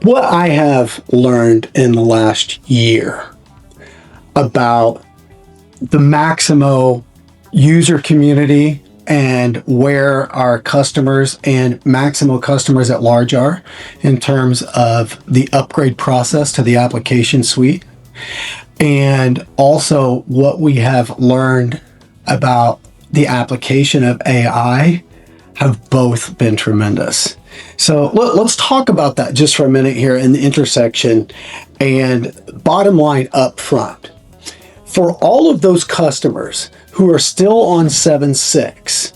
What I have learned in the last year about the Maximo user community and where our customers and Maximo customers at large are in terms of the upgrade process to the application suite, and also what we have learned about the application of AI have both been tremendous. So let's talk about that just for a minute here in the intersection. And bottom line up front, for all of those customers who are still on 7.6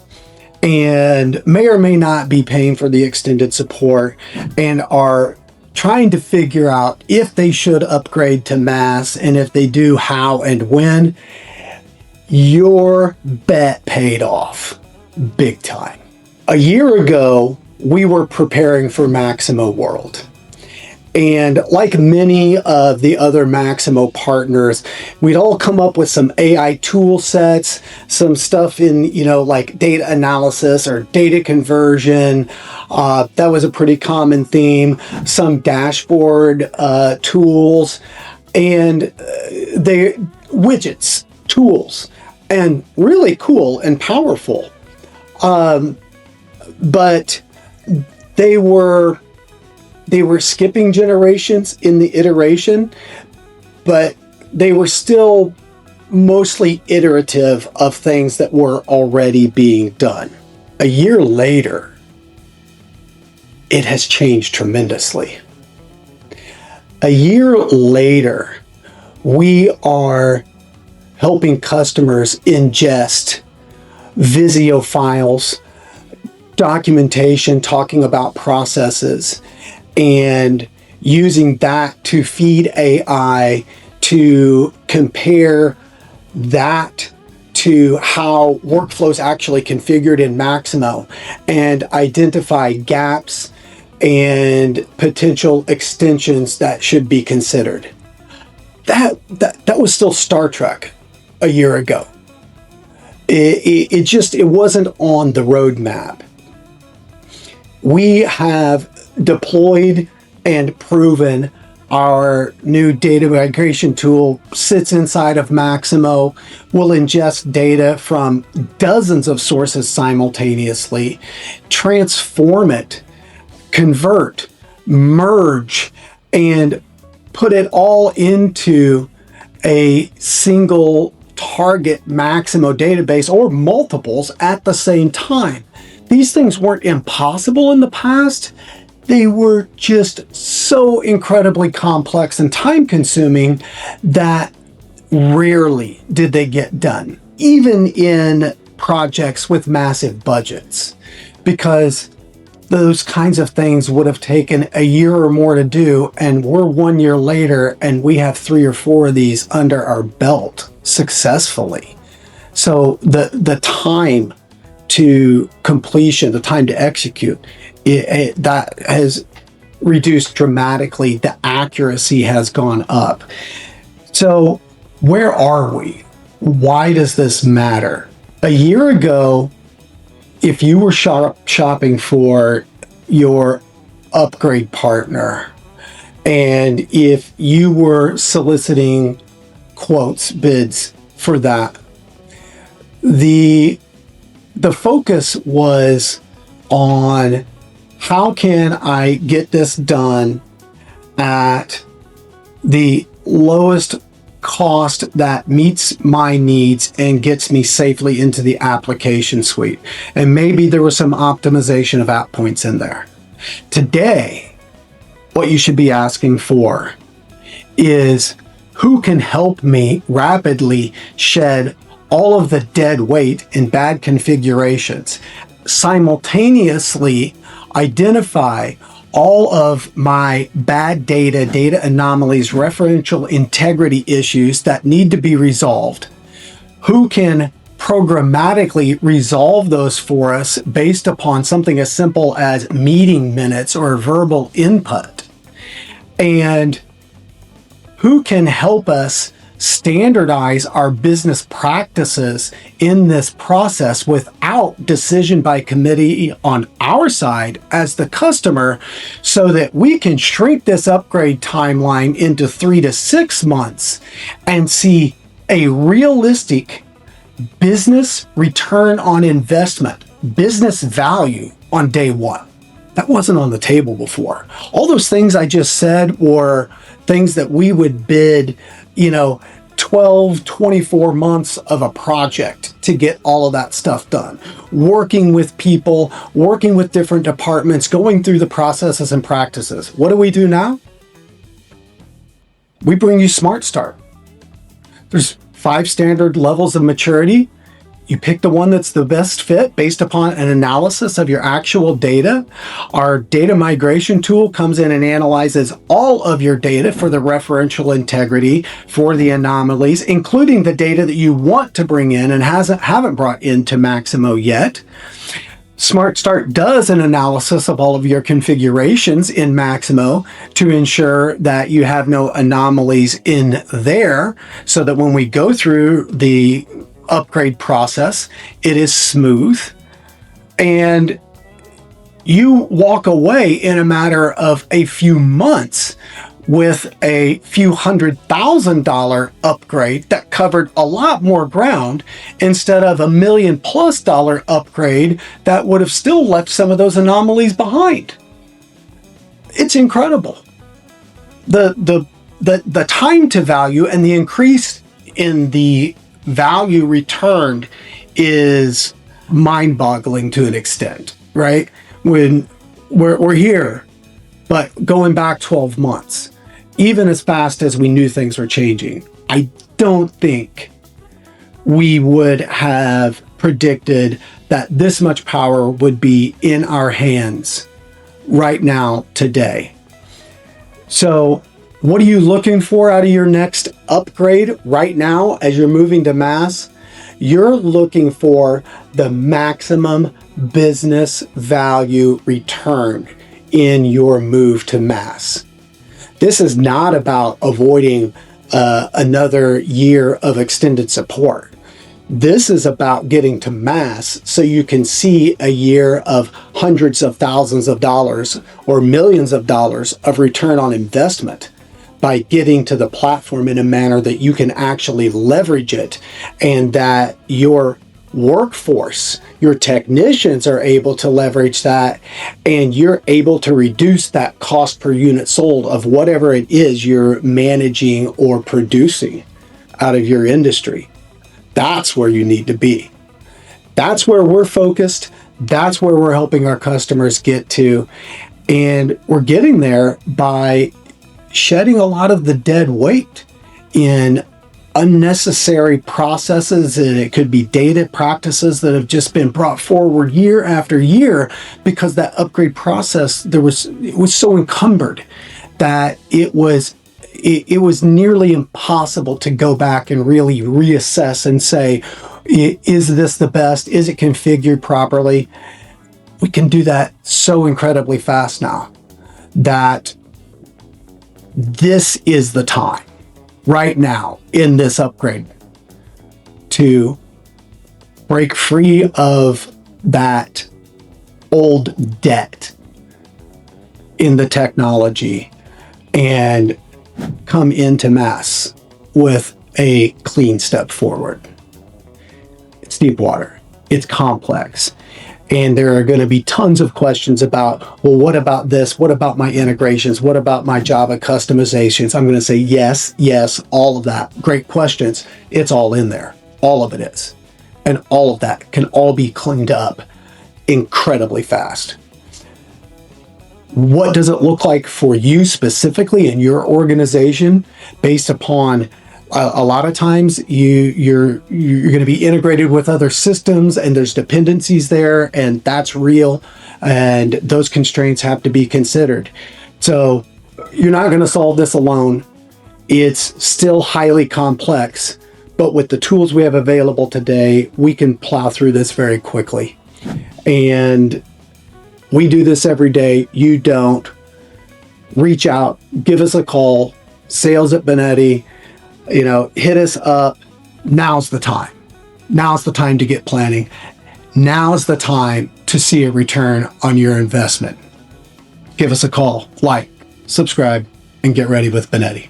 and may or may not be paying for the extended support and are trying to figure out if they should upgrade to mass, and if they do, how and when, your bet paid off big time. A year ago, we were preparing for Maximo World. And like many of the other Maximo partners, we'd all come up with some AI tool sets, some stuff in, like data analysis or data conversion. That was a pretty common theme. Some dashboard tools and they widgets, tools, and really cool and powerful. But they were skipping generations in the iteration, but they were still mostly iterative of things that were already being done. A year later, it has changed tremendously. A year later, we are helping customers ingest Visio files, documentation talking about processes, and using that to feed AI to compare that to how workflows actually configured in Maximo and identify gaps and potential extensions that should be considered. That was still Star Trek a year ago. It wasn't on the roadmap. We have deployed and proven our new data migration tool sits inside of Maximo, will ingest data from dozens of sources simultaneously, transform it, convert, merge, and put it all into a single target Maximo database or multiples at the same time. These things weren't impossible in the past. They were just so incredibly complex and time consuming that rarely did they get done, even in projects with massive budgets, because those kinds of things would have taken a year or more to do, and we're 1 year later and we have 3 or 4 of these under our belt successfully. So the time to completion, the time to execute, that has reduced dramatically. The accuracy has gone up. So where are we? Why does this matter? A year ago, if you were shopping for your upgrade partner, and if you were soliciting quotes, bids for that, the focus was on how can I get this done at the lowest cost that meets my needs and gets me safely into the application suite. And maybe there was some optimization of app points in there. Today, what you should be asking for is who can help me rapidly shed all of the dead weight in bad configurations, simultaneously identify all of my bad data anomalies, referential integrity issues that need to be resolved. Who can programmatically resolve those for us based upon something as simple as meeting minutes or verbal input? And who can help us standardize our business practices in this process without decision by committee on our side as the customer, so that we can shrink this upgrade timeline into 3 to 6 months and see a realistic business return on investment, business value on day one. That wasn't on the table before. All those things I just said were things that we would bid, 12, 24 months of a project to get all of that stuff done. Working with people, working with different departments, going through the processes and practices. What do we do now? We bring you Smart Start. There's 5 standard levels of maturity. You pick the one that's the best fit based upon an analysis of your actual data. Our data migration tool comes in and analyzes all of your data for the referential integrity, for the anomalies, including the data that you want to bring in and haven't brought into Maximo yet. Smart Start does an analysis of all of your configurations in Maximo to ensure that you have no anomalies in there, so that when we go through the upgrade process, it is smooth, and you walk away in a matter of a few months with a few $100,000 upgrade that covered a lot more ground, instead of $1 million+ upgrade that would have still left some of those anomalies behind. It's incredible. The time to value and the increase in the value returned is mind-boggling to an extent, right? When we're here, but going back 12 months, even as fast as we knew things were changing, I don't think we would have predicted that this much power would be in our hands right now, today. So what are you looking for out of your next upgrade right now as you're moving to mass? You're looking for the maximum business value return in your move to mass. This is not about avoiding another year of extended support. This is about getting to mass so you can see a year of hundreds of thousands of dollars or millions of dollars of return on investment by getting to the platform in a manner that you can actually leverage it, and that your workforce, your technicians are able to leverage that, and you're able to reduce that cost per unit sold of whatever it is you're managing or producing out of your industry. That's where you need to be. That's where we're focused. That's where we're helping our customers get to. And we're getting there by shedding a lot of the dead weight in unnecessary processes, and it could be data practices that have just been brought forward year after year because that upgrade process it was so encumbered that it was nearly impossible to go back and really reassess and say, is this the best? Is it configured properly? We can do that so incredibly fast now that this is the time right now in this upgrade to break free of that old debt in the technology and come into mass with a clean step forward. It's deep water. It's complex. And there are going to be tons of questions about, well, what about this? What about my integrations? What about my Java customizations? I'm going to say yes, all of that. Great questions. It's all in there. All of it is. And all of that can all be cleaned up incredibly fast. What does it look like for you specifically in your organization based upon a lot of times you're going to be integrated with other systems and there's dependencies there, and that's real, and those constraints have to be considered. So you're not going to solve this alone. It's still highly complex, but with the tools we have available today, we can plow through this very quickly. And we do this every day. You don't. Reach out, give us a call, sales at Boehne. hit us up. Now's the time. Now's the time to get planning. Now's the time to see a return on your investment. Give us a call, like, subscribe, and get ready with Boehne.